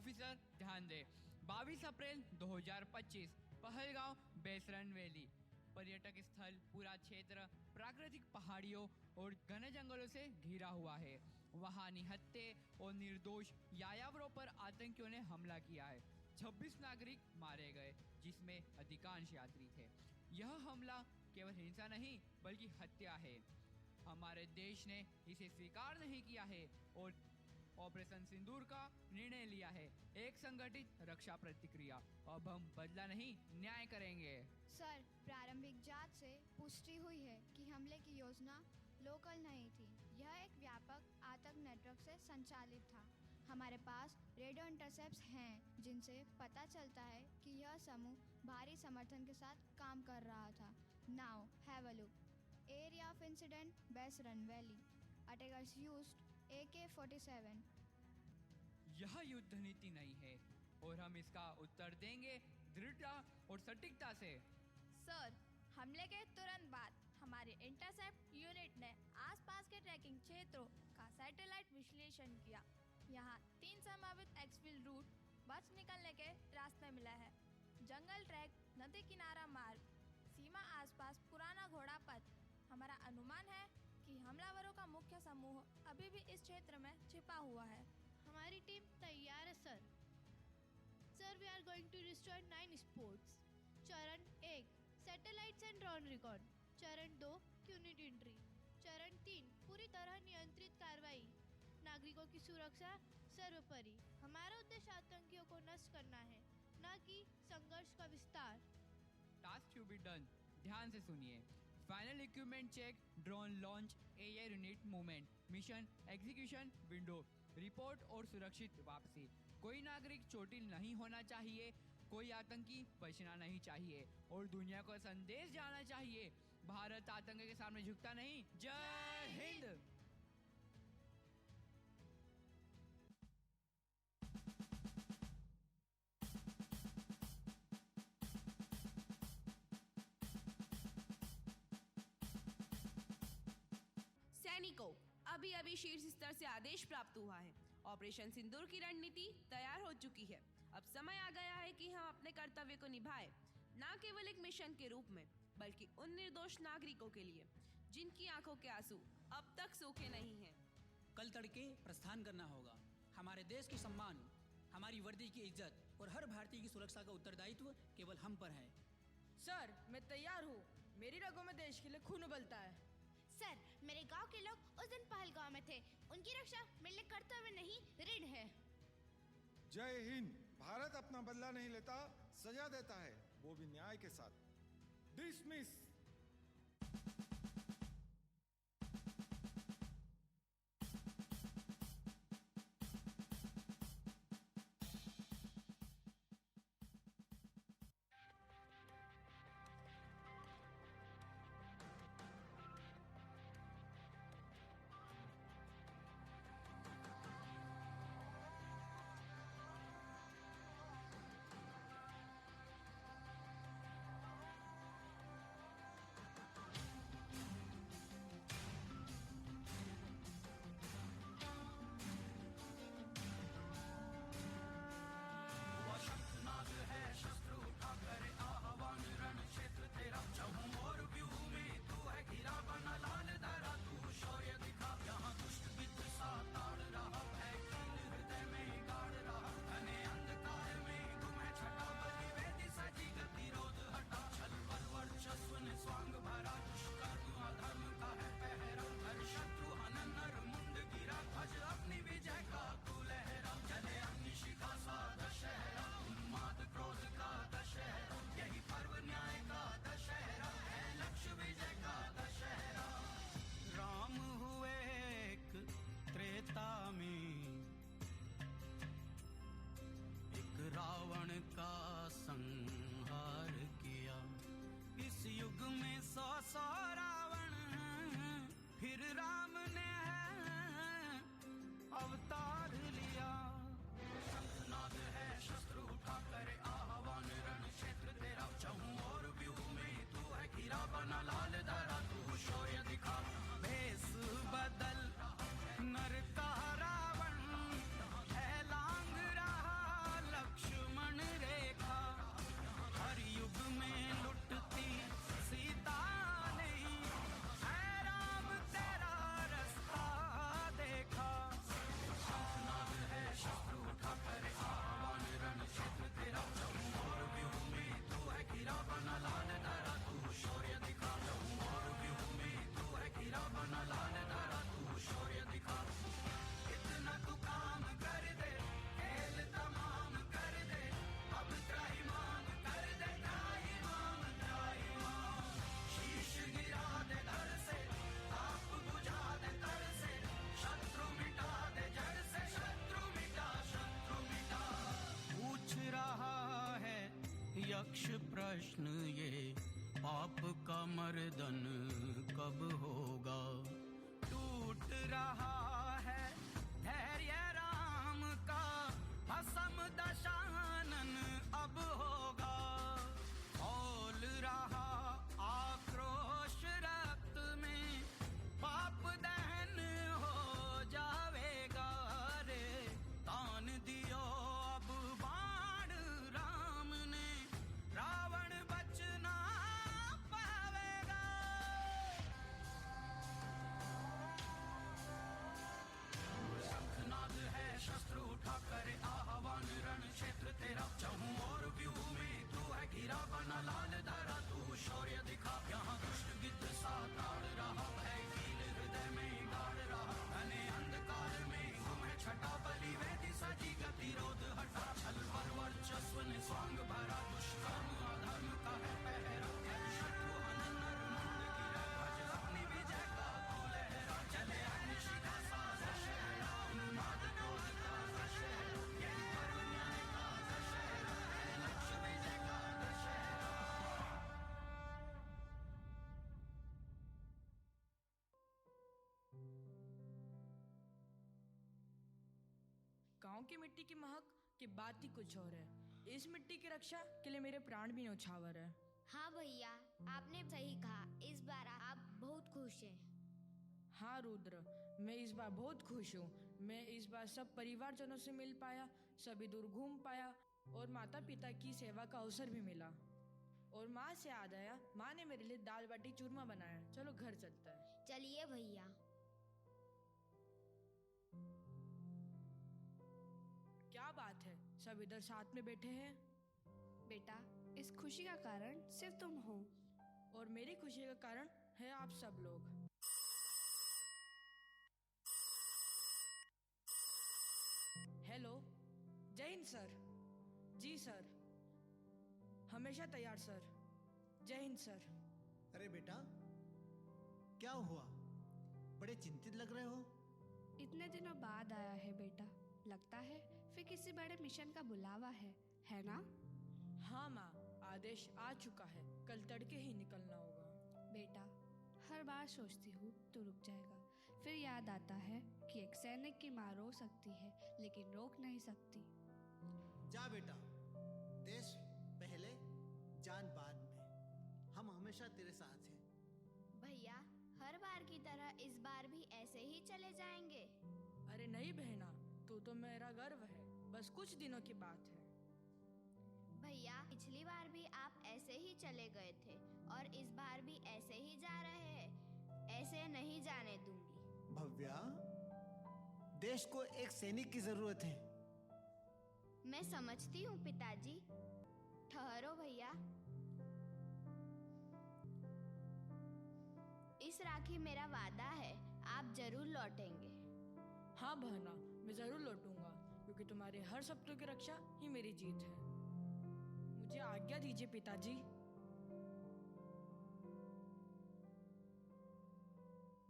Officer ध्यान दें। 22 अप्रैल 2025 Pahalgam बेसरन valley पर्यटक स्थल। पूरा क्षेत्र प्राकृतिक पहाड़ियों और घने जंगलों से घिरा हुआ है। वहां निहत्थे और निर्दोष यायावरों पर आतंकियों ने हमला किया है। 26 नागरिक मारे गए, जिसमें अधिकांश यात्री थे। यह हमला केवल हिंसा नहीं बल्कि हत्या है। हमारे देश ने इसे स्वीकार नहीं किया है और ऑपरेशन सिंदूर का निर्णय लिया है, एक संगठित रक्षा प्रतिक्रिया। अब हम बदला नहीं, न्याय करेंगे। सर, प्रारंभिक जांच से पुष्टि हुई है कि हमले की योजना लोकल नहीं थी। यह एक व्यापक आतंक नेटवर्क से संचालित था। हमारे पास रेडियो इंटरसेप्ट्स हैं जिनसे पता चलता है कि यह समूह भारी समर्थन के साथ काम कर रहा था। Now have a look. Area of incident Baisaran valley. Attackers used AK-47। यह युद्ध नीति नहीं है और हम इसका उत्तर देंगे दृढ़ता और सटीकता से। सर, हमले के तुरंत बाद हमारी इंटरसेप्ट यूनिट ने आसपास के ट्रैकिंग क्षेत्रों का सैटेलाइट विश्लेषण किया। यहाँ 3 संभावित एक्सफिल रूट बच निकलने के रास्ते मिले हैं। जंगल ट्रैक, नदी किनारा मार्ग, सीमा आसपास पुराना घोड़ा पथ। हमारा अनुमान है कि हमलावरों का मुख्य समूह अभी भी इस क्षेत्र में छिपा हुआ है। हमारी टीम तैयार है sir. Sir, we are going to destroy 9 sports. चरण 1 सैटेलाइट्स एंड ड्रोन रिकॉर्ड। चरण 2 यूनिट एंट्री। चरण 3 पूरी तरह नियंत्रित कार्रवाई। नागरिकों की सुरक्षा सर्वोपरि। हमारा उद्देश्य आतंकियों को नष्ट करना है, न कि संघर्ष का विस्तार। Task to be done. ध्यान से सुनिए। Final equipment check, drone launch, air unit movement, mission execution window, report और सुरक्षित वापसी। कोई नागरिक चोटिल नहीं होना चाहिए, कोई आतंकी बचना नहीं चाहिए और दुनिया को संदेश जाना चाहिए, भारत आतंक के सामने झुकता नहीं। जय हिंद। सैनिकों, अभी अभी शीर्ष स्तर से आदेश प्राप्त हुआ है। ऑपरेशन सिंदूर की रणनीति तैयार हो चुकी है। अब समय आ गया है कि हम अपने कर्तव्य को निभाएं, न केवल एक मिशन के रूप में बल्कि उन निर्दोष नागरिकों के लिए जिनकी आंखों के आंसू अब तक सूखे नहीं हैं। कल तड़के प्रस्थान करना होगा। हमारे देश की सम्मान, हमारी वर्दी की इज्जत और हर भारतीय की सुरक्षा का उत्तरदायित्व केवल हम पर है। सर, मैं तैयार हूँ। मेरी रगों में देश के लिए खून उबलता है। सर, मेरे गांव के लोग उस दिन पहलगांव में थे। उनकी रक्षा मेरे कर्तव्य नहीं, ऋण है। जय हिंद। भारत अपना बदला नहीं लेता, सजा देता है, वो भी न्याय के साथ। डिसमिस। आपका मर्दन कब होगा? टूट रहा है धैर्य राम का, भस्म दशानन अब होगा। खौल रहा आक्रोश रक्त में, पाप दहन हो जावेगा रे। तान दियो अब बाण राम ने, रावण बचना पावेगा। शंखनाद है शस्त्र उठा कर आह्वान, रण क्षेत्र तेरा चहु और व्यूह में तू है घिरा बना लाल धरा। तू शौर्य दिखा यहाँ दुष्ट गिद्ध सा ताड़ रहा, भय कील हृदय में गाड़ रहा। घने अंधकार में घूमे छटा बलि वेदी सजी, गतिरोध हटा छल पर वर्चस्व ने स्वांग भरा। दुष्कर्म अधर्म का है पहरा, शत्रु हनन नर मुंड गिरा। भज अपनी विजय का तू लहरा, चले अग्निशिखा सा दशहरा। उन्माद क्रोध का दशहरा, यही पर्व न्याय का दशहरा है, लक्ष्य विजय का दशहरा। गांव की मिट्टी की महक की बात ही कुछ और है। इस मिट्टी की रक्षा के लिए मेरे प्राण भी न्यौछावर है। हाँ भैया, आपने सही कहा। इस बार आप बहुत खुश हैं। हाँ रुद्र, मैं इस बार बहुत खुश हूँ। मैं इस बार सब परिवारजनों से मिल पाया, सभी दूर घूम पाया और माता पिता की सेवा का अवसर भी मिला। और माँ से याद आया, माँ ने मेरे लिए दाल बाटी चूरमा बनाया। चलो घर चलता है। चलिए भैया। क्या बात है, सब इधर साथ में बैठे हैं। बेटा, इस खुशी का कारण सिर्फ तुम हो। और मेरी खुशी का कारण है आप सब लोग। हेलो, जय हिंद सर। जी सर, हमेशा तैयार सर। जय हिंद सर। अरे बेटा, क्या हुआ? बड़े चिंतित लग रहे हो। इतने दिनों बाद आया है बेटा, लगता है फिर किसी बड़े मिशन का बुलावा है ना? हाँ माँ, आदेश आ चुका है, कल तड़के ही निकलना होगा। बेटा, हर बार सोचती हूँ तो रुक जाएगा, फिर याद आता है कि एक सैनिक की माँ रो सकती है लेकिन रोक नहीं सकती। जा बेटा, देश पहले जान बाद में, हम हमेशा तेरे साथ हैं। भैया, हर बार की तरह इस बार भी ऐसे ही चले जाएंगे? अरे नहीं बहना, तू तो मेरा गर्व है, बस कुछ दिनों की बात है। भैया, पिछली बार भी आप ऐसे ही चले गए थे और इस बार भी ऐसे ही जा रहे हैं। ऐसे नहीं जाने दूंगी। भव्या, देश को एक सैनिक की जरूरत है। मैं समझती हूँ पिताजी। ठहरो भैया, इस राखी मेरा वादा है, आप जरूर लौटेंगे। हाँ बहना, मैं जरूर लौटूंगा, क्योंकि तुम्हारे हर सपनों की रक्षा ही मेरी जीत है। मुझे आज्ञा दीजिए पिताजी।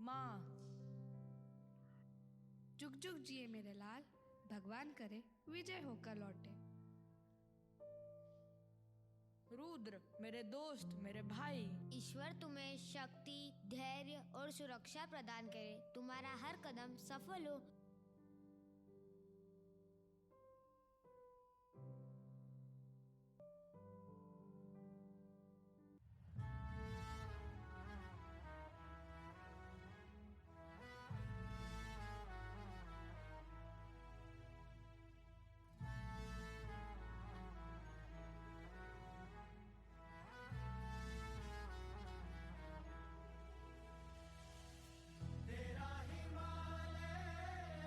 माँ। जुग जुग जिए मेरे लाल, भगवान करे विजय होकर लौटे। रुद्र, मेरे दोस्त, मेरे भाई, ईश्वर तुम्हें शक्ति, धैर्य और सुरक्षा प्रदान करे, तुम्हारा हर कदम सफल हो। तेरा हिमालय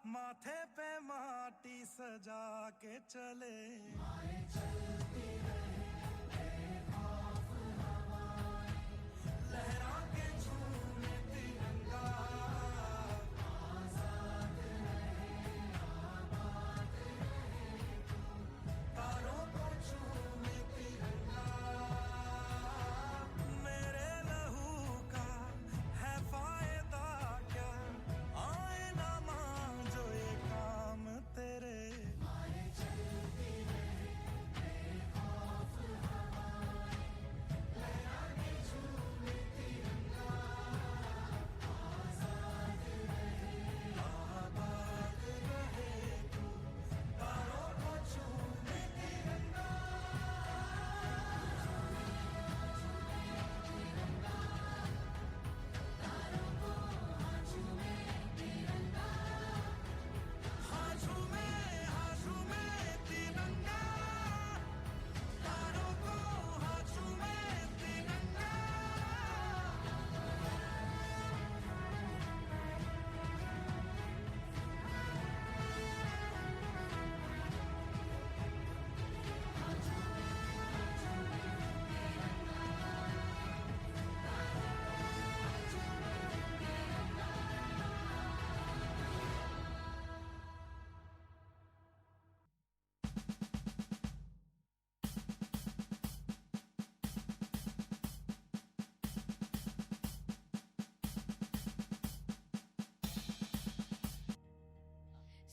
माथे पे माटी सजा के चले लहरा के झूमे तिरंगा तारों को झूमे तिरंगा मेरे लहू का है फायदा क्या आए ना मान जो ये काम तेरे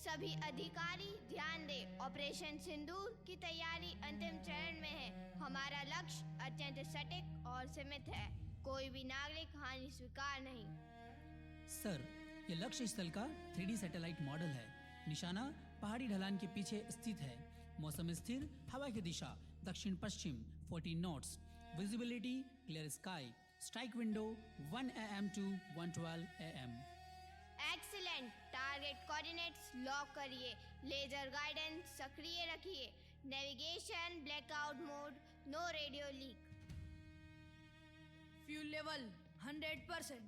सभी अधिकारी ध्यान दें, ऑपरेशन सिंदूर की तैयारी अंतिम चरण में है। हमारा लक्ष्य अत्यंत सटीक और सीमित है। कोई भी नागरिक हानि स्वीकार नहीं। सर, ये लक्ष्य स्थल का 3D सैटेलाइट मॉडल है। निशाना पहाड़ी ढलान के पीछे स्थित है। मौसम स्थिर, हवा की दिशा दक्षिण पश्चिम 14 knots, visibility clear sky, strike window 1 AM to 112 AM। Excellent. Target coordinates lock करिए, लेजर गाइडेंस सक्रिय रखिए, navigation blackout mode, no radio leak. Fuel level 100%,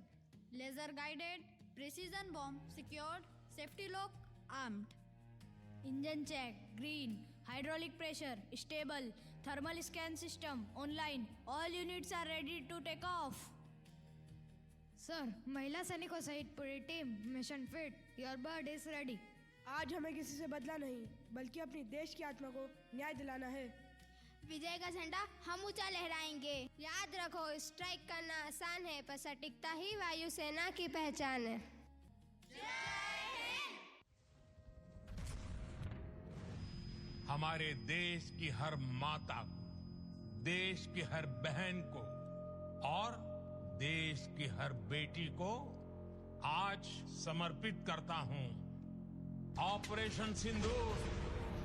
laser guided, precision bomb secured, safety lock armed, engine check green, hydraulic pressure stable, thermal scan system online, all units are ready to take off. Sir, महिला सैनिकों सहित पूरी team mission fit, your bird is ready. आज हमें किसी से बदला नहीं, बल्कि अपनी देश की आत्मा को न्याय दिलाना है। विजय का झंडा हम ऊंचा लहराएंगे। याद रखो, स्ट्राइक करना आसान है, पर सटीकता ही वायुसेना की पहचान है। हमारे देश की हर माता को, देश की हर बहन को और देश की हर बेटी को आज समर्पित करता हूं ऑपरेशन सिंदूर।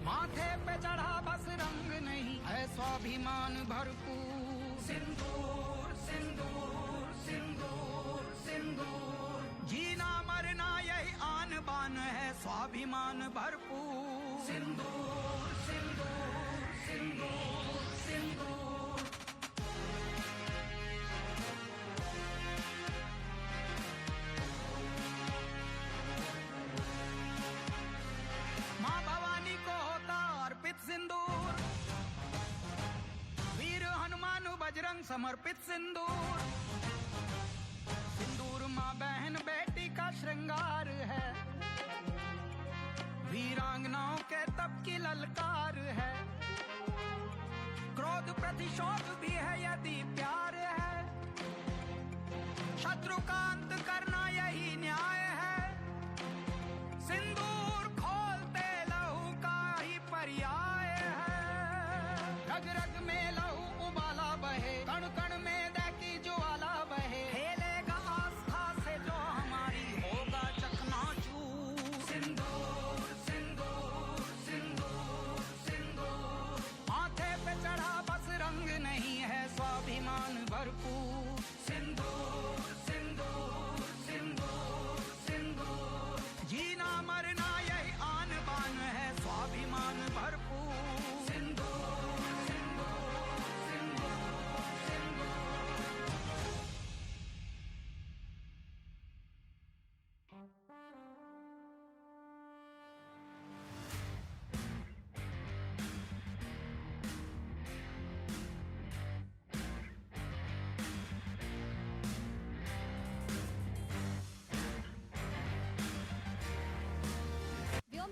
माथे पे चढ़ा बस रंग नहीं है स्वाभिमान भरपूर। सिंदूर सिंदूर सिंदूर सिंदूर, जीना मरना यही आन बान है स्वाभिमान भरपूर। सिंदूर सिंदूर सिंदूर सिंदूर। माँ भवानी को होता अर्पित सिंदूर, वीर हनुमान बजरंग समर्पित सिंदूर। सिंदूर माँ बहन बेटी का श्रृंगार है, वीरांगनाओं के तप की ललकार है। क्रोध प्रतिशोध भी है यदि प्यार है, शत्रु का अंत करना यही न्याय है। सिंदूर खोलते लहू का ही पर्याय है। रग रग में लहू उबाला बहे, कण कण में दैकी ज्वाला बहे। खेलेगा आस्था से जो हमारी होगा चकनाचूर। सिंदूर सिंदूर सिंदूर सिंदूर, माथे पे चढ़ा बस रंग नहीं है स्वाभिमान भरपूर। सिंदूर सिंदूर सिंदूर सिंदूर, जीना मरना यही आन बान है स्वाभिमान भरपूर। सिंदूर सिंदूर सिंदूर सिंदूर।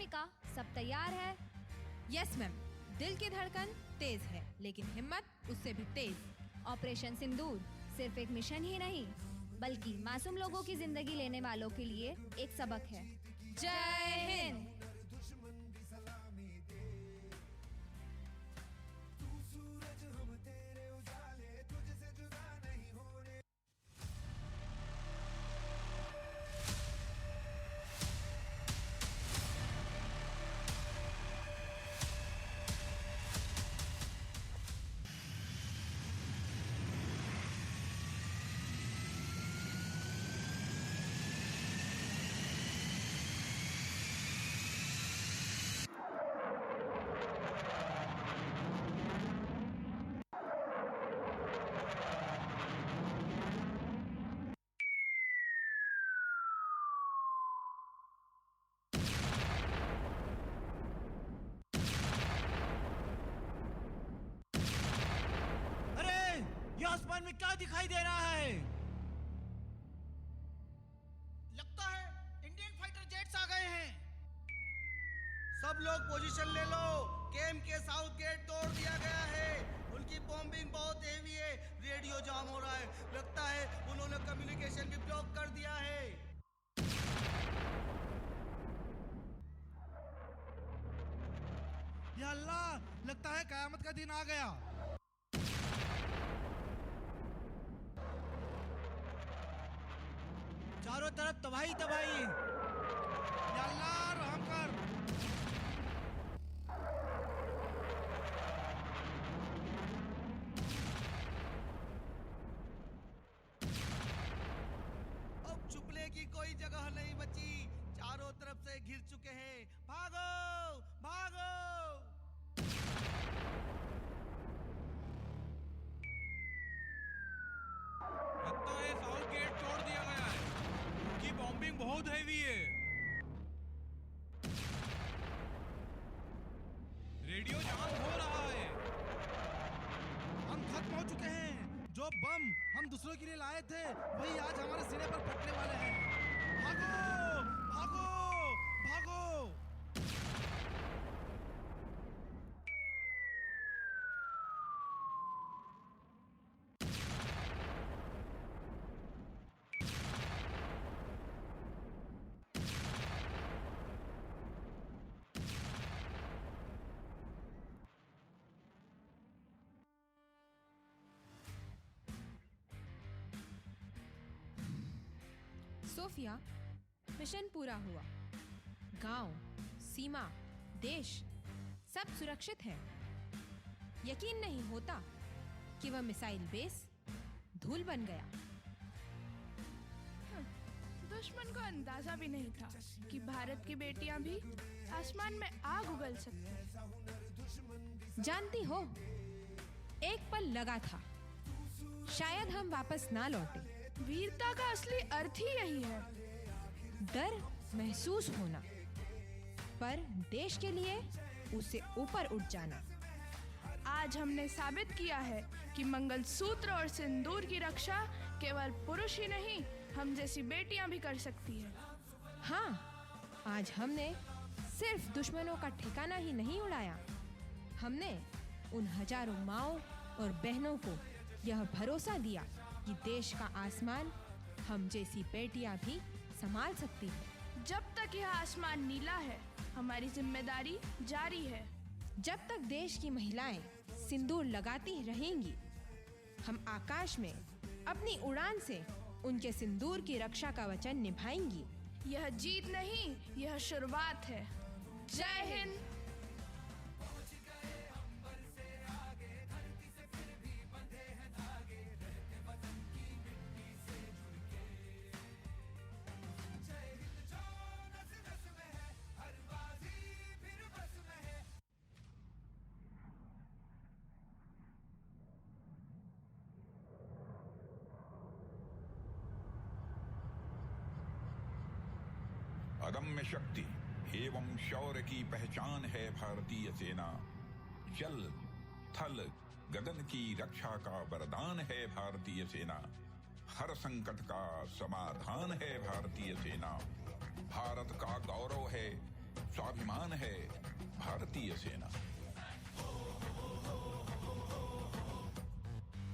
का सब तैयार है? यस मैम, दिल की धड़कन तेज है लेकिन हिम्मत उससे भी तेज। ऑपरेशन सिंदूर सिर्फ एक मिशन ही नहीं बल्कि मासूम लोगों की जिंदगी लेने वालों के लिए एक सबक है। जय हिंद। आसमान में क्या दिखाई दे रहा है? लगता है इंडियन फाइटर जेट्स आ गए हैं। सब लोग पोजीशन ले लो। कैंप के साउथ गेट तोड़ दिया गया है। उनकी बॉम्बिंग बहुत हेवी है। रेडियो जाम हो रहा है। लगता है उन्होंने कम्युनिकेशन भी ब्लॉक कर दिया है। या अल्लाह, लगता है कयामत का दिन आ गया। चारों तरफ तबाही तबाही। या अल्लाह रहम कर। अब छुपने की कोई जगह नहीं बची। चारों तरफ से घिर चुके हैं। भागो भागो। लगता है साउथ गेट तोड़ दिया गया है। उनकी बॉम्बिंग बहुत हैवी है। रेडियो जाम हो रहा है। हम खत्म हो चुके हैं। जो बम हम दूसरों के लिए लाए थे वही आज हमारे सिरे पर फटने वाले हैं। भागो भागो भागो। सोफिया, मिशन पूरा हुआ। गांव, सीमा, देश सब सुरक्षित है। यकीन नहीं होता कि वह मिसाइल बेस धूल बन गया। दुश्मन को अंदाजा भी नहीं था कि भारत की बेटियां भी आसमान में आग उगल सकती हैं। जानती हो, एक पल लगा था शायद हम वापस ना लौटे। वीरता का असली अर्थ ही यही है। डर महसूस होना, पर देश के लिए उससे ऊपर उठ जाना। आज हमने साबित किया है कि मंगलसूत्र और सिंदूर की रक्षा केवल पुरुष ही नहीं, हम जैसी बेटियां भी कर सकती हैं। हाँ, आज हमने सिर्फ दुश्मनों का ठिकाना ही नहीं उड़ाया, हमने उन हजारों माँओं और बहनों को यह भरोसा दिया कि देश का आसमान हम जैसी बेटियां भी संभाल सकती है। जब तक यह आसमान नीला है, हमारी जिम्मेदारी जारी है। जब तक देश की महिलाएं सिंदूर लगाती रहेंगी, हम आकाश में अपनी उड़ान से उनके सिंदूर की रक्षा का वचन निभाएंगी। यह जीत नहीं, यह शुरुआत है। जय हिंद। अदम्य शक्ति एवं शौर्य की पहचान है भारतीय सेना। जल, थल, गगन की रक्षा का वरदान है भारतीय सेना। हर संकट का समाधान है भारतीय सेना। भारत का गौरव है स्वाभिमान है भारतीय सेना।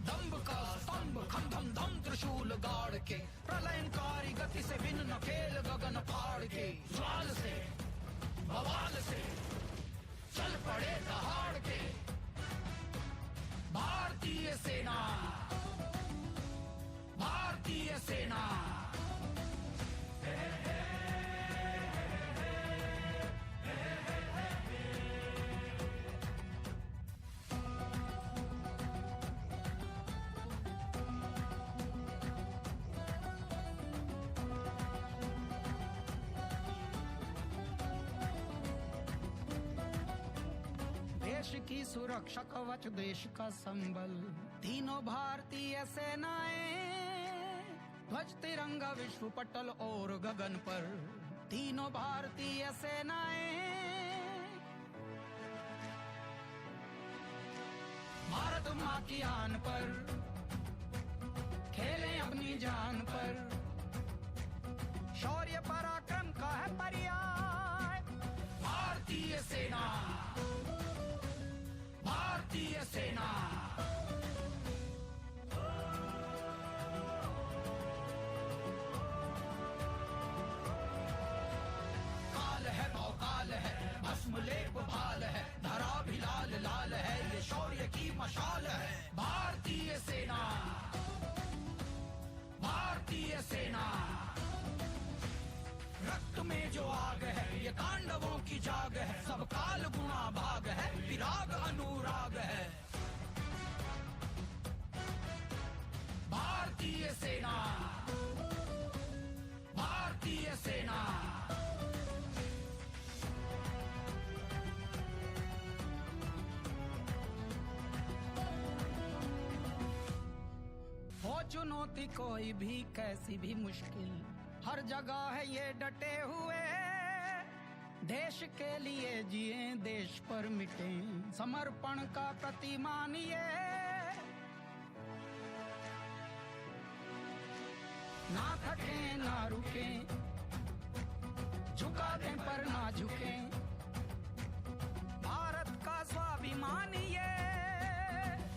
दंभ का स्तंभ खम धम धम त्रिशूल गाड़ के, प्रलयंकारी गति से भिन्न खेल गगन फाड़ के, ज्वाल से बवाल से चल पड़े दहाड़ के भारतीय सेना, भारतीय सेना। देश की सुरक्षा कवच, देश का संबल, तीनों भारतीय सेनाएं, ध्वज तिरंगा विश्व पटल और गगन पर, तीनों भारतीय सेनाएं। भारत माँ की आन पर खेलें अपनी जान पर, शौर्य पराक्रम का है पर्याय भारतीय सेना, भारतीय सेना। काल है भौकाल है, भस्म लेप भाल है, धरा भी लाल लाल है, ये शौर्य की मशाल है भारतीय सेना, भारतीय सेना। रक्त में जो आग है ये तांडवों की जाग है, सब काल गुणा भाग है, विराग अनुराग है भारतीय सेना, भारतीय सेना। हो चुनौती कोई भी कैसी भी मुश्किल, हर जगह है ये डटे हुए, देश के लिए जिए देश पर मिटे, समर्पण का प्रतिमान ये। ना थके ना रुके, झुका दें पर ना झुके, भारत का स्वाभिमान ये,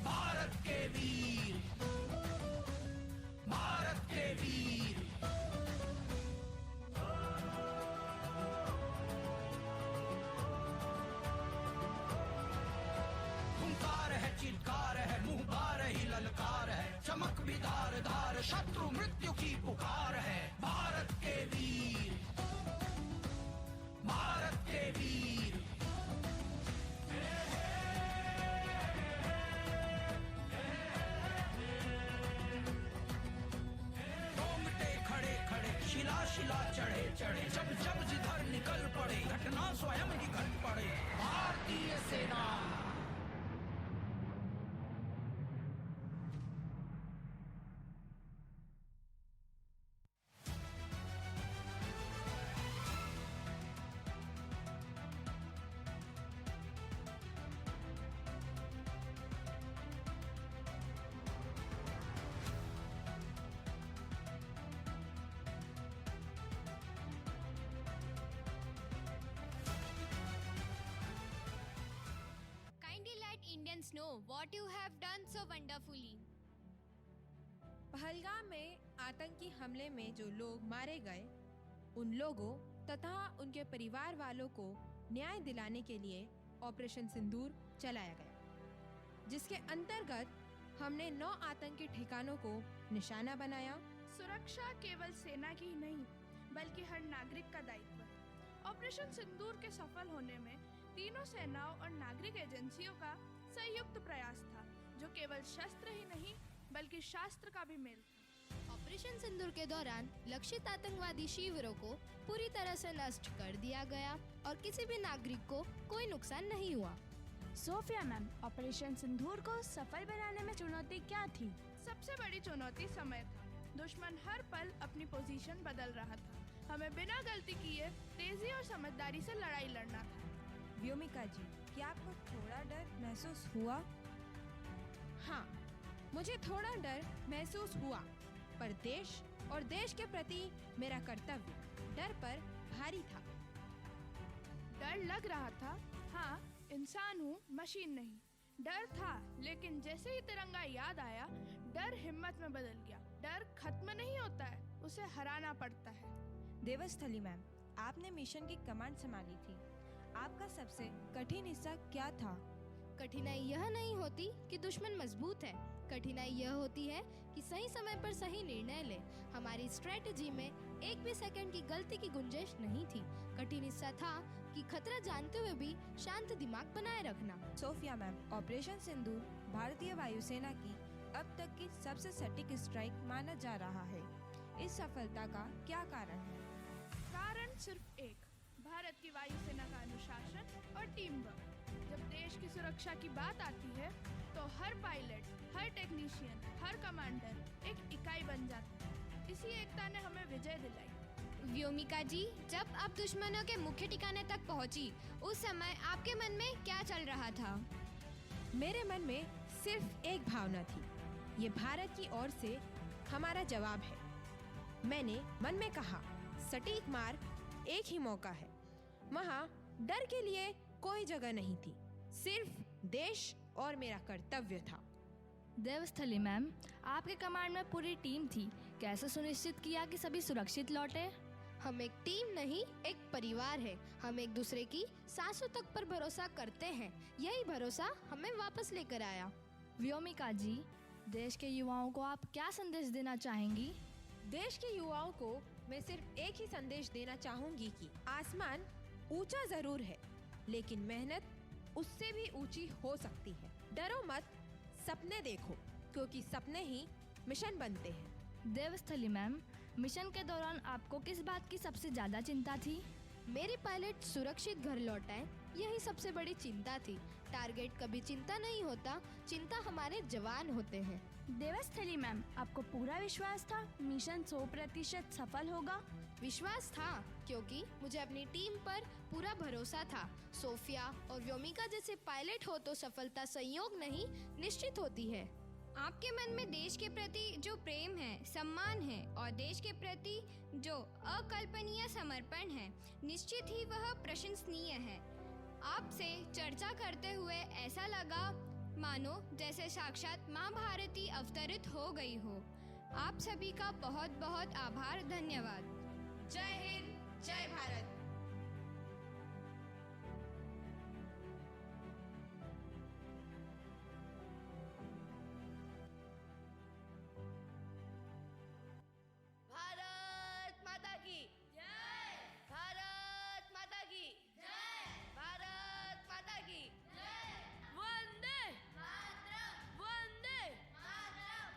भारत के वीर, भारत के वीर। हुंकार है, चित्कार है, मुंह बार ही ललकार है, चमक भी धार धार, शत्रु मृत्यु की पुकार है भारत के वीर, भारत के वीर। रोंगटे खड़े खड़े, शिला शिला चढ़े चढ़े, जब जब जिधर निकल पड़े, घटना स्वयं ही घट पड़े भारतीय सेना। Indians know what you have done so wonderfully. Pahalgam में आतंकी हमले में जो लोग मारे गए, उन लोगों तथा उनके परिवार वालों को न्याय दिलाने के लिए ऑपरेशन सिंदूर चलाया गया, जिसके अंतर्गत हमने 9 आतंकी ठिकानों को निशाना बनाया। सुरक्षा केवल सेना की ही नहीं, बल्कि हर नागरिक का दायित्व है। ऑपरेशन सिंदूर के सफल होने में तीनों सेनाओं और नागरिक एजेंसियों का संयुक्त प्रयास था, जो केवल शस्त्र ही नहीं बल्कि शास्त्र का भी मेल था। ऑपरेशन सिंदूर के दौरान लक्षित आतंकवादी शिविरों को पूरी तरह से नष्ट कर दिया गया और किसी भी नागरिक को कोई नुकसान नहीं हुआ। सोफिया मैम, ऑपरेशन सिंदूर को सफल बनाने में चुनौती क्या थी? सबसे बड़ी चुनौती समय था। दुश्मन हर पल अपनी पोजीशन बदल रहा था। हमें बिना गलती किए तेजी और समझदारी से लड़ाई लड़ना था। व्योमिका जी, क्या आपको थोड़ा डर महसूस हुआ? हाँ, मुझे थोड़ा डर महसूस हुआ, पर देश और देश के प्रति मेरा कर्तव्य डर पर भारी था। डर लग रहा था। हाँ, इंसान हूँ, मशीन नहीं। डर था, लेकिन जैसे ही तिरंगा याद आया, डर हिम्मत में बदल गया। डर खत्म नहीं होता है, उसे हराना पड़ता है। देवस्थली मैम, आपने मिशन की कमांड संभाली थी। आपका सबसे कठिन हिस्सा क्या था? कठिनाई यह नहीं होती कि दुश्मन मजबूत है, कठिनाई यह होती है कि सही समय पर सही निर्णय ले। हमारी स्ट्रेटजी में एक भी सेकंड की गलती की गुंजाइश नहीं थी। कठिन हिस्सा था कि खतरा जानते हुए भी शांत दिमाग बनाए रखना। सोफिया मैम, ऑपरेशन सिंदूर भारतीय वायुसेना की अब तक की सबसे सटीक स्ट्राइक माना जा रहा है। इस सफलता का क्या कारण है? कारण सिर्फ एक, भारत की वायुसेना का अनुशासन और टीम वर्क। जब देश की सुरक्षा की बात आती है तो हर पायलट, हर टेक्नीशियन, हर कमांडर एक इकाई बन जाता है। इसी एकता ने हमें विजय दिलाई। व्योमिका जी, जब आप दुश्मनों के मुख्य ठिकाने तक पहुंची, उस समय आपके मन में क्या चल रहा था? मेरे मन में सिर्फ एक भावना थी, ये भारत की ओर से हमारा जवाब है। मैंने मन में कहा, सटीक मार एक ही मौका है। वहाँ डर के लिए कोई जगह नहीं थी, सिर्फ देश और मेरा कर्तव्य था। देवस्थली मैम, आपके कमांड में पूरी टीम थी। कैसे सुनिश्चित किया कि सभी सुरक्षित लौटे? हम एक टीम नहीं, एक परिवार है। हम एक दूसरे की सांसों तक पर भरोसा करते हैं। यही भरोसा हमें वापस लेकर आया। व्योमिका जी, देश के युवाओं को आप क्या संदेश देना चाहेंगी? देश के युवाओं को मैं सिर्फ एक ही संदेश देना चाहूंगी कि आसमान ऊंचा जरूर है, लेकिन मेहनत उससे भी ऊंची हो सकती है। डरो मत, सपने देखो, क्योंकि सपने ही मिशन बनते हैं। देवस्थली मैम, मिशन के दौरान आपको किस बात की सबसे ज्यादा चिंता थी? मेरे पायलट सुरक्षित घर लौटाएं, यही सबसे बड़ी चिंता थी। टारगेट कभी चिंता नहीं होता, चिंता हमारे जवान होते हैं। देवस्थली मैम, आपको पूरा विश्वास था मिशन 100% सफल होगा? विश्वास था, क्योंकि मुझे अपनी टीम पर पूरा भरोसा था। सोफिया और व्योमिका जैसे पायलट हो तो सफलता संयोग नहीं, निश्चित होती है। आपके मन में देश के प्रति जो प्रेम है, सम्मान है और देश के प्रति जो अकल्पनीय समर्पण है, निश्चित ही वह प्रशंसनीय है। आपसे चर्चा करते हुए ऐसा लगा मानो जैसे साक्षात माँ भारती अवतरित हो गई हो। आप सभी का बहुत बहुत आभार, धन्यवाद। जय हिंद, जय भारत। भारत माता की जय। भारत माता की जय। भारत माता की जय। वंदे मातरम। वंदे मातरम।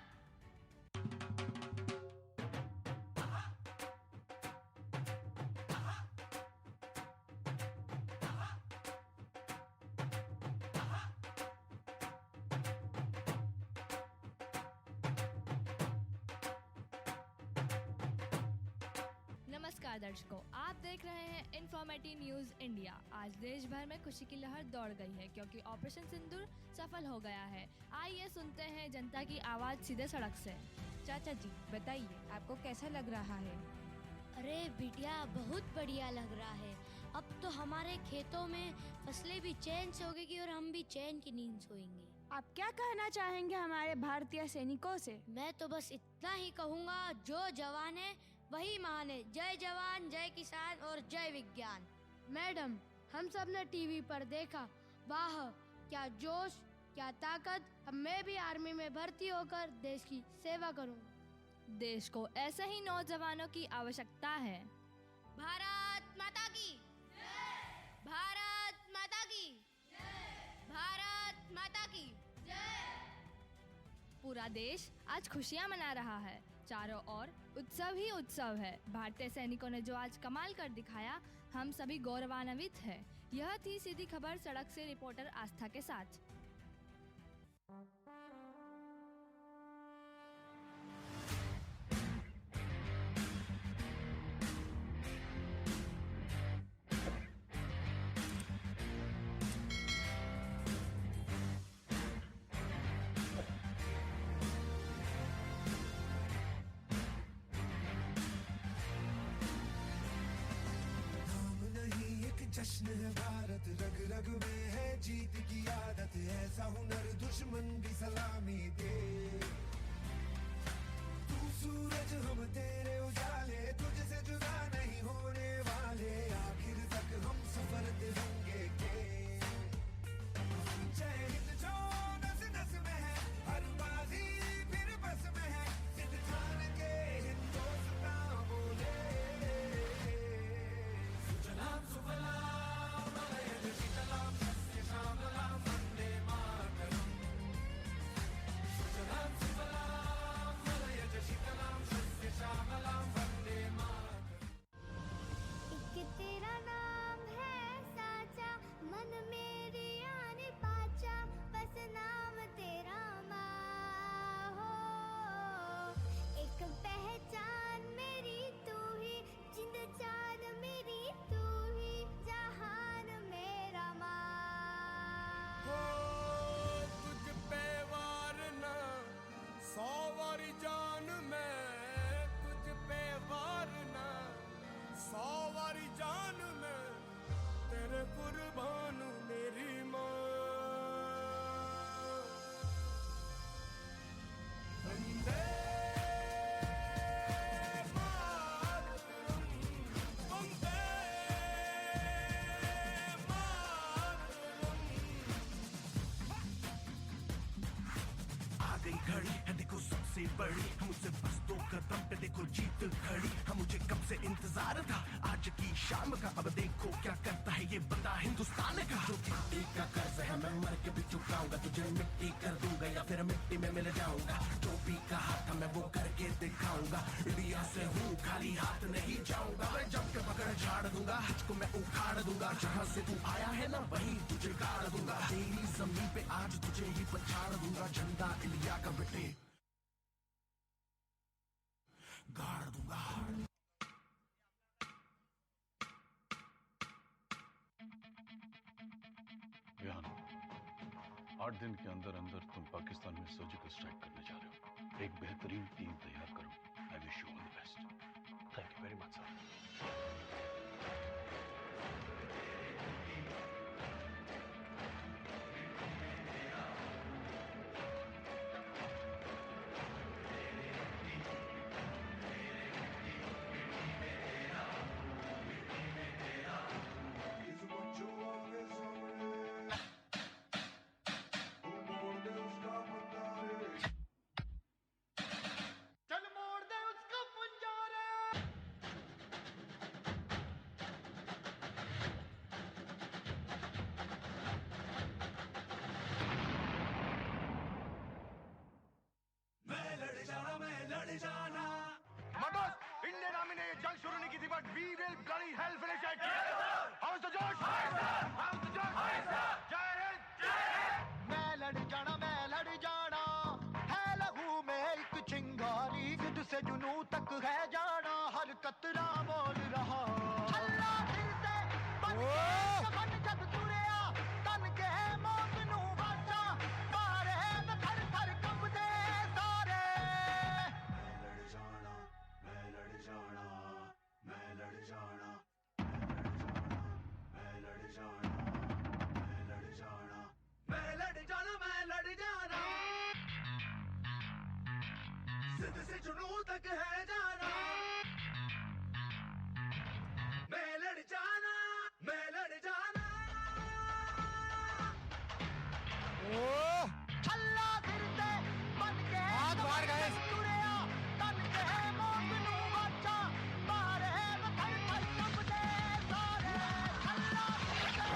नमस्कार दर्शकों, आप देख रहे हैं इन्फॉर्मेटिव न्यूज इंडिया। आज देश भर में खुशी की लहर दौड़ गई है क्योंकि ऑपरेशन सिंदूर सफल हो गया है। आइए सुनते हैं जनता की आवाज सीधे सड़क से। चाचा जी बताइए, आपको कैसा लग रहा है? अरे बिटिया, बहुत बढ़िया लग रहा है। अब तो हमारे खेतों में फसलें भी चैन से उगेगी और हम भी चैन की नींद सोएंगे। आप क्या कहना चाहेंगे हमारे भारतीय सैनिकों से? मैं तो बस इतना ही कहूँगा, जो जवान है वही महान है। जय जवान, जय किसान और जय विज्ञान। मैडम, हम सब ने टीवी पर देखा, वाह क्या जोश, क्या ताकत। अब मैं भी आर्मी में भर्ती होकर देश की सेवा करूंगा। देश को ऐसे ही नौजवानों की आवश्यकता है। भारत माता की जय। भारत माता की जय। भारत माता की जय। पूरा देश आज खुशियां मना रहा है। चारों ओर उत्सव ही उत्सव है। भारतीय सैनिकों ने जो आज कमाल कर दिखाया, हम सभी गौरवान्वित हैं। यह थी सीधी खबर सड़क से रिपोर्टर आस्था के साथ। जश्न है भारत, रग रग में है जीत की आदत, ऐसा हुनर दुश्मन भी सलामी दे। तू सूरज हम तेरे उजाले, तुझसे जुदा नहीं होने वाले, आखिर तक हम सफर दिलेंगे के। जय हिंद जो नस नस में है, हर बाजी फिर बस में है, सिद्ध ठान के हिंदुस्तान बोले। सुजलाम सुफलाम मलयज शीतलाम सस्य श्यामलाम वंदे मातरम। सुजलाम सुफलाम मलयज शीतलाम सस्य श्यामलाम वंदे मातरम। एक तेरा नाम है साचा, मन मेरी आने पाचा, बस नाम तेरा माँ हो। एक पहचान मेरी तू ही, जिंद जान मेरी तू ही, जहान मेरा माँ हो। तुझ पे वार ना 100 वारी जान मैं, तुझ पे वार ना 100 वारी जान मैं, तेरे कुर्बान मेरी माँ। वंदे मातरम, वंदे आ गई घड़ी है देखो सबसे बड़ी, मुझसे बस 2 कदम पे देखो जीत खड़ी। हम मुझे कब से इंतजार था आज की शाम का, अब देखो क्या करता है ये बंदा हिंदुस्तान का। जो मिट्टी का कर्ज है मैं मर के भी चुकाऊंगा, तुझे मिट्टी कर दूंगा या फिर मिट्टी में मिल जाऊंगा। जो भी कहा था मैं वो करके दिखाऊंगा, इंडिया से हूँ खाली हाथ नहीं जाऊंगा। मैं जब के पकड़ झाड़ दूंगा, तुझको मैं उखाड़ दूंगा, जहाँ से तू आया है ना वहीं तुझे गाड़ दूंगा। तेरी जमीन पे आज तुझे ही पछाड़ दूंगा, झंडा इंडिया का बेटे गाड़ दूंगा। विहान, 8 दिन के अंदर अंदर तुम पाकिस्तान में सर्जिकल स्ट्राइक करने जा रहे हो। एक बेहतरीन टीम तैयार करो। I wish you all the best. Thank you very much sir. चल मोड़ दे उसका पंजारा। मैं लड़ जाना, मैं लड़ जाना। मटोस, इंडियन आर्मी ने ये जंग शुरू नहीं की थी, but we will bloody hell finish it. How is the जोश? हाउ इज द जोश? जय हिंद। मैं लड़ जाना, मैं लड़ जाना, है लहू में एक चिंगारी, जिद से जुनू तक है जाना, हर कतरा बोल रहा। हल्ला दिल से बन के बन जब तुरिया, तन के मौत नू बाचा, मारे में थर थर कंबदे सारे। मैं लड़ जाना, मैं लड़ जाना, मैं लड़ जाना, मैं लड़ जाना, मैं लड़ जाना, मैं लड़ जाना, मैं लड़ जाना। जिद से जुनून तक है जाना। मैं लड़ जाना, मैं लड़ जाना। हल्ला दिल से बन के जब तुरिया, तन के मौत नू बाचा, मारे में थर थर कंबदे सारे। हल्ला दिल से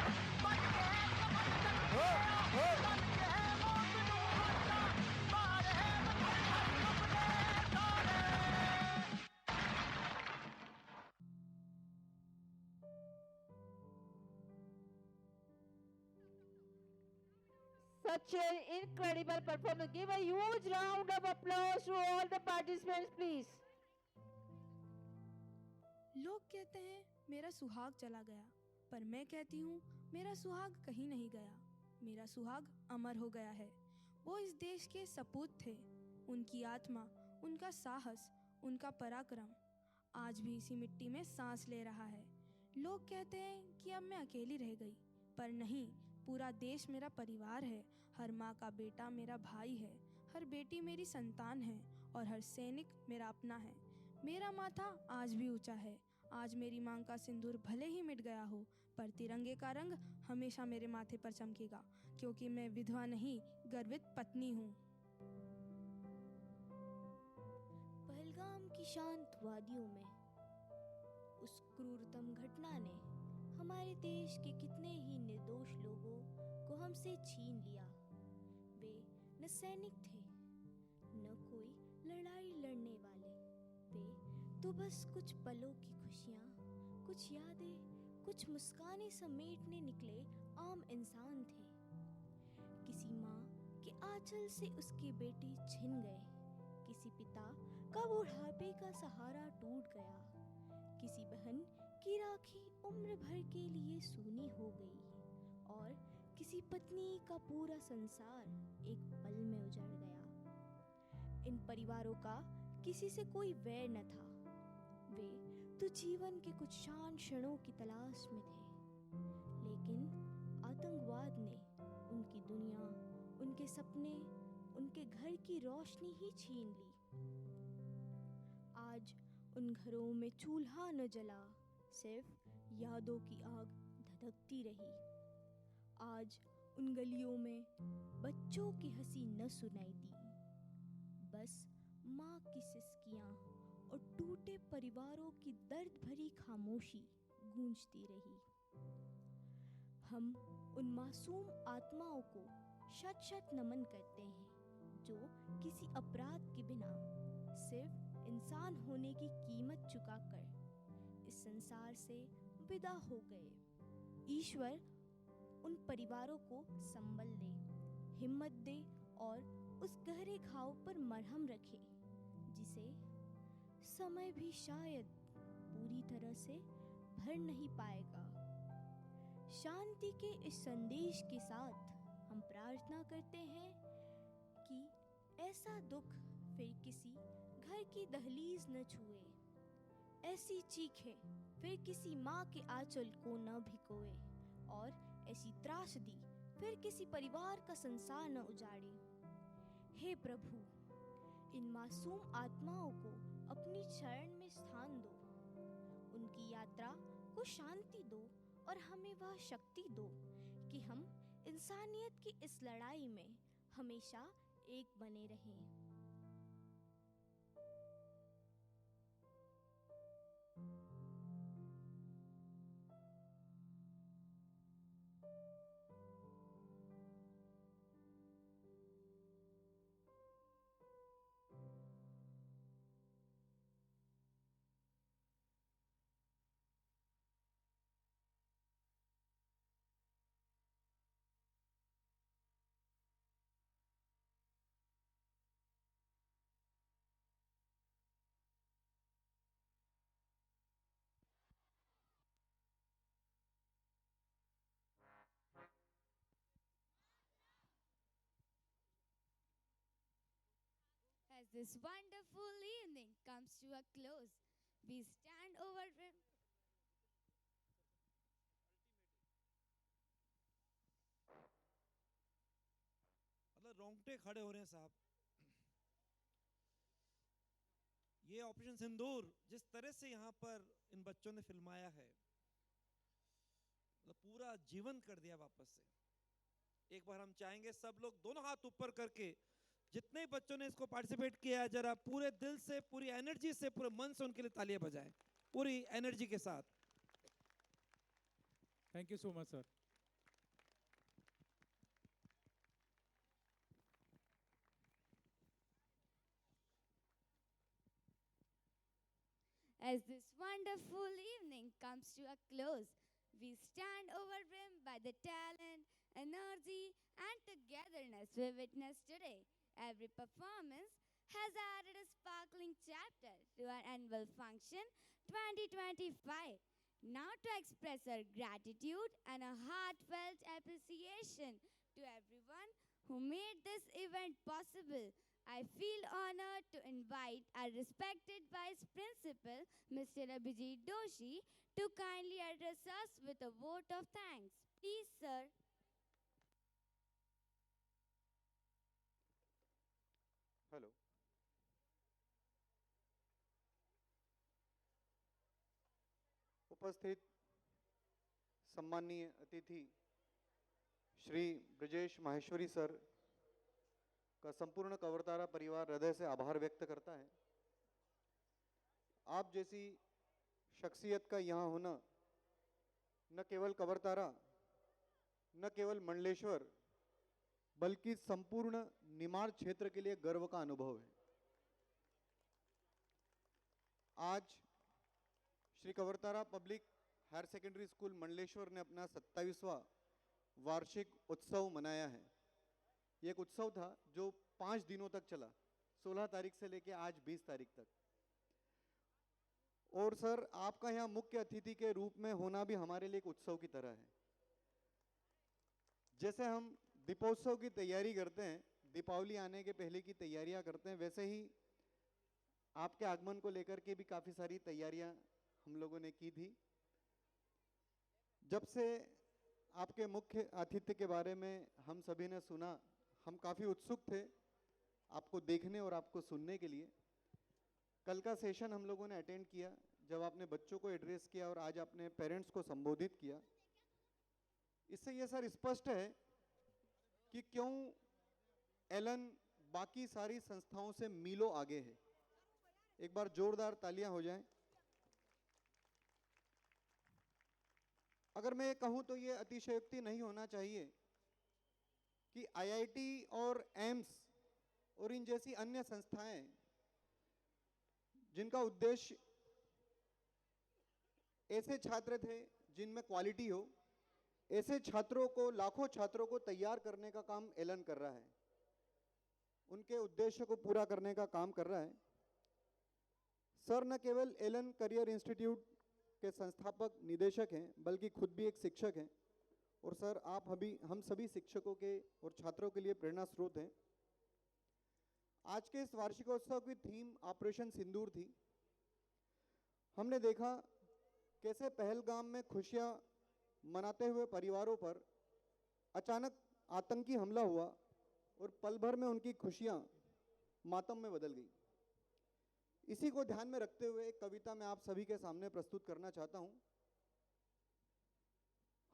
बन के जब तुरिया, तन के मौत नू बाचा, मारे में थर थर कंबदे सारे। Such an incredible performance. Give a huge round of applause to all the participants, please. लोग कहते हैं मेरा सुहाग चला गया, पर मैं कहती हूँ मेरा सुहाग कहीं नहीं गया, मेरा सुहाग अमर हो गया है। वो इस देश के सपूत थे। उनकी आत्मा, उनका साहस, उनका पराक्रम आज भी इसी मिट्टी में सांस ले रहा है। लोग कहते हैं कि अब मैं अकेली रह गई, पर नहीं, पूरा देश मेरा परिवार है। हर माँ का बेटा मेरा भाई है, हर बेटी मेरी संतान है और हर सैनिक मेरा अपना है। मेरा माथा आज भी ऊंचा है। आज मेरी मांग का सिंदूर भले ही मिट गया हो, पर तिरंगे का रंग हमेशा मेरे माथे पर चमकेगा, क्योंकि मैं विधवा नहीं, गर्वित पत्नी हूँ। पहलगाम की शांत वादियों में उस क्रूरतम घटना ने हमारे देश के कितने ही निर्दोष लोगों को हमसे छीन लिया। वे न सैनिक थे, न कोई लड़ाई लड़ने वाले। वे तो बस कुछ पलों की खुशियाँ, कुछ यादें, कुछ मुस्कानें समेटने निकले आम इंसान थे। किसी माँ के आंचल से उसके बेटे छिन गए, किसी पिता का बुढ़ापे का सहारा टूट गया, किसी बहन की राखी उम्र भर के लिए सूनी हो गई और किसी पत्नी का पूरा संसार एक पल में उजड़ गया। इन परिवारों का किसी से कोई वैर न था। वे तो जीवन के कुछ शान क्षणों की तलाश में थे, लेकिन आतंकवाद ने उनकी दुनिया, उनके सपने, उनके घर की रोशनी ही छीन ली। आज उन घरों में चूल्हा न जला, सिर्फ यादों की आग धधकती रही। आज उन गलियों में बच्चों की हंसी न सुनाई दी, बस माँ की सिसकियाँ और टूटे परिवारों की दर्द भरी खामोशी गूंजती रही। हम उन मासूम आत्माओं को शत शत नमन करते हैं, जो किसी अपराध के बिना सिर्फ इंसान होने की कीमत चुकाकर इस संसार से विदा हो गए। ईश्वर उन परिवारों को संबल दे, हिम्मत दे और उस गहरे घाव पर मरहम रखे, जिसे समय भी शायद पूरी तरह से भर नहीं पाएगा। शांति के इस संदेश के साथ हम प्रार्थना करते हैं कि ऐसा दुख फिर किसी घर की दहलीज न छुए, ऐसी चीखें फिर किसी माँ के आंचल को न भिगोए और ऐसी त्रासदी फिर किसी परिवार का संसार न उजाड़े। हे प्रभु, इन मासूम आत्माओं को अपनी शरण में स्थान दो, उनकी यात्रा को शांति दो और हमें वह शक्ति दो कि हम इंसानियत की इस लड़ाई में हमेशा एक बने रहें। As this wonderful evening comes to a close, we stand over मतलब रोंगटे खड़े हो रहे हैं साहब। ये ऑपरेशन सिंदूर जिस तरह से यहाँ पर इन बच्चों ने फिल्माया है, मतलब पूरा जीवन कर दिया वापस से। एक बार हम चाहेंगे सब लोग दोनों हाथ ऊपर करके, जितने बच्चों ने इसको पार्टिसिपेट किया है, जरा पूरे दिल से, पूरी एनर्जी से, पूरे मन से उनके लिए तालियां बजाएं, पूरी एनर्जी के साथ। Thank you so much sir. As this wonderful evening comes to a close, we stand overwhelmed by the talent, energy, and togetherness we witnessed today. Every performance has added a sparkling chapter to our annual function 2025. Now to express our gratitude and a heartfelt appreciation to everyone who made this event possible, I feel honored to invite our respected Vice Principal, Mr. Abhijit Doshi, to kindly address us with a vote of thanks. Please, sir. Hello, उपस्थित सम्माननीय अतिथि Shri Brajesh Maheshwari sir का संपूर्ण कवरतारा परिवार हृदय से आभार व्यक्त करता है। आप जैसी शख्सियत का यहाँ होना न केवल कवरतारा, न केवल मंडलेश्वर, बल्कि संपूर्ण निमाड़ क्षेत्र के लिए गर्व का अनुभव है। आज Shri Kavartara public higher secondary school Mandleshwar ने अपना 27वां वार्षिक उत्सव मनाया है। ये एक उत्सव था जो 5 दिनों तक चला, 16 तारीख से लेकर आज 20 तारीख तक। और सर, आपका यहाँ मुख्य अतिथि के रूप में होना भी हमारे लिए एक उत्सव की तरह है। जैसे हम दीपोत्सव की तैयारी करते हैं, दीपावली आने के पहले की तैयारियां करते हैं, वैसे ही आपके आगमन को लेकर के भी काफ़ी सारी तैयारियां हम लोगों ने की थी। जब से आपके मुख्य आतिथ्य के बारे में हम सभी ने सुना, हम काफ़ी उत्सुक थे आपको देखने और आपको सुनने के लिए। कल का सेशन हम लोगों ने अटेंड किया, जब आपने बच्चों को एड्रेस किया और आज आपने पेरेंट्स को संबोधित किया। इससे ये सर स्पष्ट है कि क्यों एलन बाकी सारी संस्थाओं से मीलों आगे है। एक बार जोरदार तालियां हो जाएं। अगर मैं ये कहूं तो ये अतिशयोक्ति नहीं होना चाहिए कि आईआईटी और एम्स और इन जैसी अन्य संस्थाएं जिनका उद्देश्य ऐसे छात्र थे जिनमें क्वालिटी हो, ऐसे छात्रों को, लाखों छात्रों को तैयार करने का काम एलन कर रहा है, उनके उद्देश्य को पूरा करने का काम कर रहा है। सर न केवल एलन करियर इंस्टीट्यूट के संस्थापक निदेशक हैं, बल्कि खुद भी एक शिक्षक हैं। और सर, आप हम सभी शिक्षकों के और छात्रों के लिए प्रेरणा स्रोत हैं। आज के इस वार्षिकोत्सव की थीम ऑपरेशन सिंदूर थी। हमने देखा कैसे पहलगाम में खुशियां मनाते हुए परिवारों पर अचानक आतंकी हमला हुआ और पल भर में उनकी खुशियां मातम में बदल गई। इसी को ध्यान में रखते हुए एक कविता मैं आप सभी के सामने प्रस्तुत करना चाहता हूं।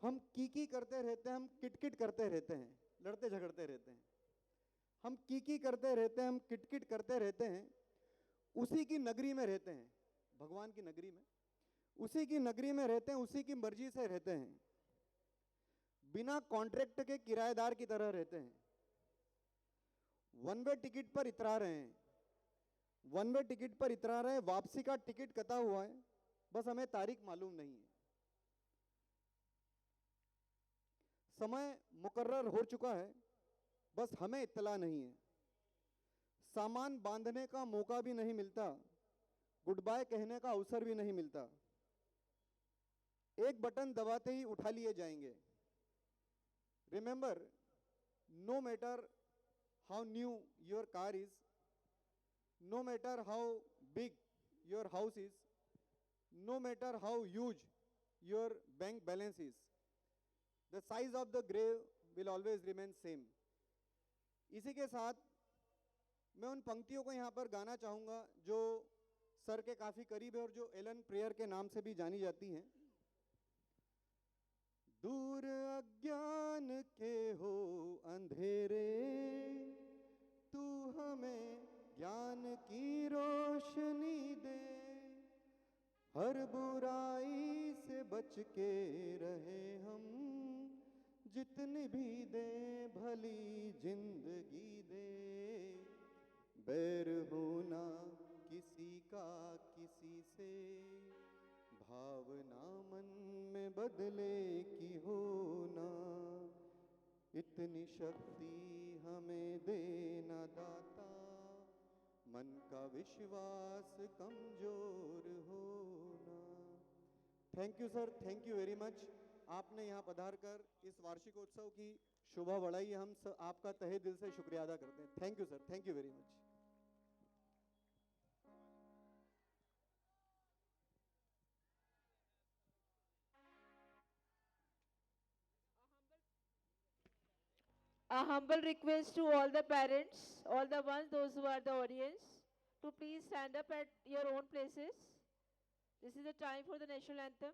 हम की करते रहते हैं, हम किटकिट करते रहते हैं, लड़ते झगड़ते रहते हैं। हम की करते रहते हैं, हम किटकिट करते रहते हैं, उसी की नगरी में रहते हैं, भगवान की नगरी में, उसी की नगरी में रहते हैं, उसी की मर्जी से रहते हैं, बिना कॉन्ट्रैक्ट के किराएदार की तरह रहते हैं। वन वे टिकट पर इतरा रहे हैं, वन वे टिकट पर इतरा रहे हैं, वापसी का टिकट कटा हुआ है, बस हमें तारीख मालूम नहीं है। समय मुकर्रर हो चुका है, बस हमें इत्तला नहीं है। सामान बांधने का मौका भी नहीं मिलता, गुड बाय कहने का अवसर भी नहीं मिलता। एक बटन दबाते ही उठा लिए जाएंगे। Remember, no matter how new your car is, no matter how big your house is, no matter how huge your bank balance is, the size of the grave will always remain same. इसी के साथ मैं उन पंक्तियों को यहाँ पर गाना चाहूँगा जो सर के काफ़ी करीब है और जो एलन प्रेयर के नाम से भी जानी जाती हैं। दूर अज्ञान के हो अंधेरे, तू हमें ज्ञान की रोशनी दे, हर बुराई से बच के रहे हम, जितनी भी दे भली जिंदगी दे, बैर होना किसी का किसी से, भावना मन में बदले की होना, इतनी शक्ति हमें देना दाता, मन का विश्वास कमजोर होना। Thank you sir, thank you very much. आपने यहाँ पधार कर इस वार्षिकोत्सव की शोभा बढ़ाई है। हम आपका तहे दिल से शुक्रिया अदा करते हैं। Thank you sir, thank you very much. A humble request to all the parents, all the ones, those who are the audience, to please stand up at your own places. This is the time for the national anthem.